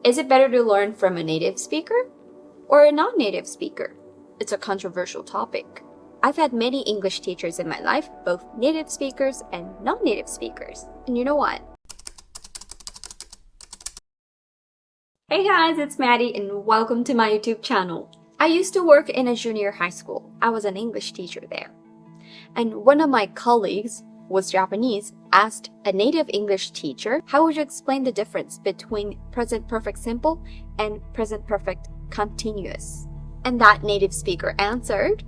Is it better to learn from a native speaker or a non-native speaker? It's a controversial topic. I've had many English teachers in my life, both native speakers and non-native speakers. And you know what? Hey guys, it's Maddie and welcome to my YouTube channel. I used to work in a junior high school. I was an English teacher there. And one of my colleagues was Japanese, asked a native English teacher, how would you explain the difference between present perfect simple and present perfect continuous? And that native speaker answered,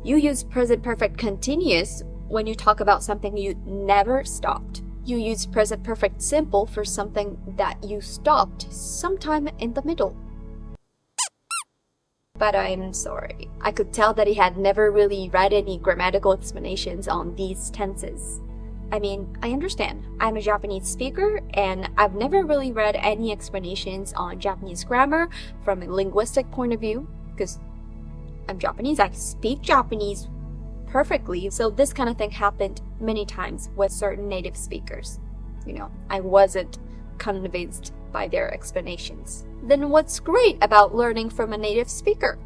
you use present perfect continuous when you talk about something you never stopped. You use present perfect simple for something that you stopped sometime in the middle. But I'm sorry. I could tell that he had never really read any grammatical explanations on these tenses. I mean, I understand. I'm a Japanese speaker and I've never really read any explanations on Japanese grammar from a linguistic point of view because I'm Japanese. I speak Japanese perfectly. So this kind of thing happened many times with certain native speakers. You know, I wasn't convinced by their explanations. Then what's great about learning from a native speaker?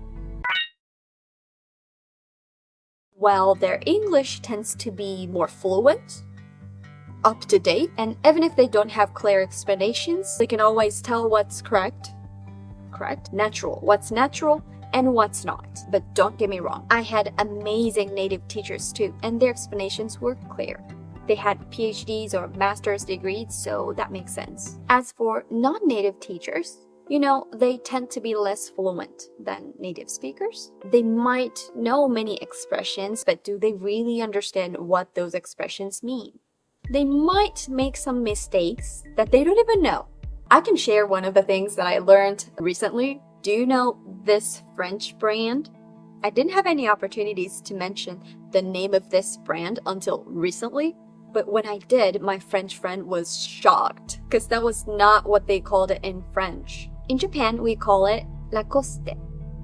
Well, their English tends to be more fluent, up to date, and even if they don't have clear explanations, they can always tell what's correct, natural, what's natural, and what's not. But don't get me wrong, I had amazing native teachers too, and their explanations were clear. They had PhDs or master's degrees, so that makes sense. As for non-native teachers, you know, they tend to be less fluent than native speakers. They might know many expressions, but do they really understand what those expressions mean? They might make some mistakes that they don't even know. I can share one of the things that I learned recently. Do you know this French brand? I didn't have any opportunities to mention the name of this brand until recently. But when I did, my French friend was shocked because that was not what they called it in French. In Japan, we call it Lacoste.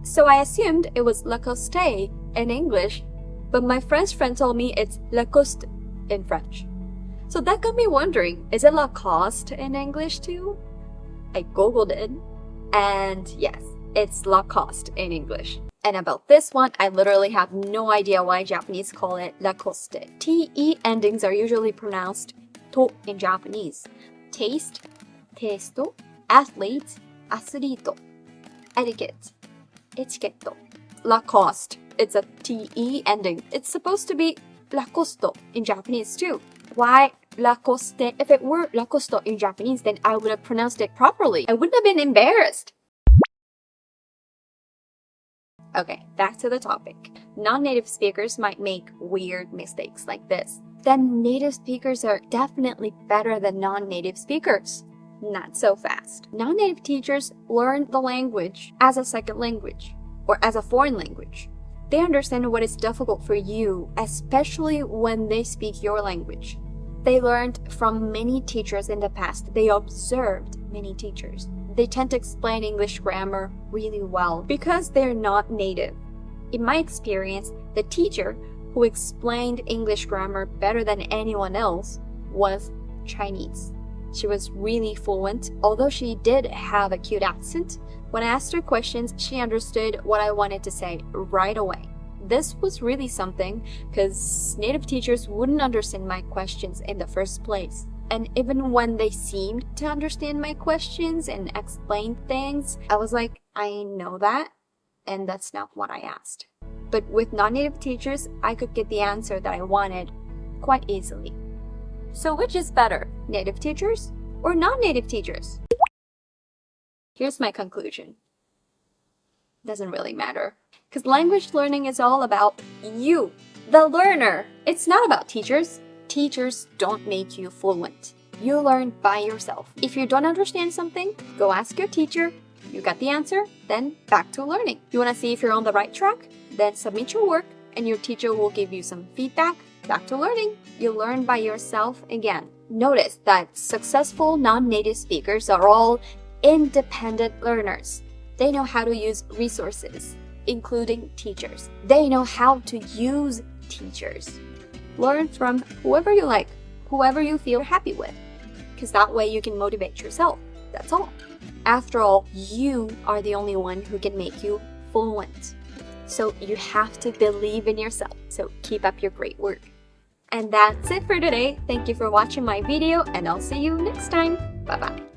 So I assumed it was Lacoste in English, but my French friend told me it's Lacoste in French. So that got me wondering, is it Lacoste in English too? I googled it, and yes, it's Lacoste in English. And about this one, I literally have no idea why Japanese call it Lacoste. TE endings are usually pronounced to in Japanese. Taste, testo, athlete, athlete, etiquette, etiquette. Lacoste, it's a TE ending. It's supposed to be Lacoste in Japanese too. Why Lacoste? If it were Lacoste in Japanese, then I would have pronounced it properly. I wouldn't have been embarrassed. Okay, back to the topic. Non-native speakers might make weird mistakes like this. Then native speakers are definitely better than non-native speakers. Not so fast. Non-native teachers learn the language as a second language or as a foreign language. They understand what is difficult for you, especially when they speak your language. They learned from many teachers in the past. They observed many teachers. They tend to explain English grammar really well because they're not native. In my experience, the teacher who explained English grammar better than anyone else was Chinese. She was really fluent, although she did have a cute accent. When I asked her questions, she understood what I wanted to say right away. This was really something because native teachers wouldn't understand my questions in the first place. And even when they seemed to understand my questions and explain things, I was like, I know that, and that's not what I asked. But with non-native teachers, I could get the answer that I wanted quite easily. So which is better, native teachers or non-native teachers? Here's my conclusion. Doesn't really matter. Because language learning is all about you, the learner. It's not about teachers. Teachers don't make you fluent. You learn by yourself. If you don't understand something, go ask your teacher. You got the answer, then back to learning. You want to see if you're on the right track? Then submit your work and your teacher will give you some feedback. Back to learning. You learn by yourself again. Notice that successful non-native speakers are all independent learners. They know how to use resources, including teachers. They know how to use teachers. Learn from whoever you like, whoever you feel happy with, because that way you can motivate yourself. That's all. After all, you are the only one who can make you fluent. So you have to believe in yourself. So keep up your great work. And that's it for today. Thank you for watching my video, and I'll see you next time. Bye-bye.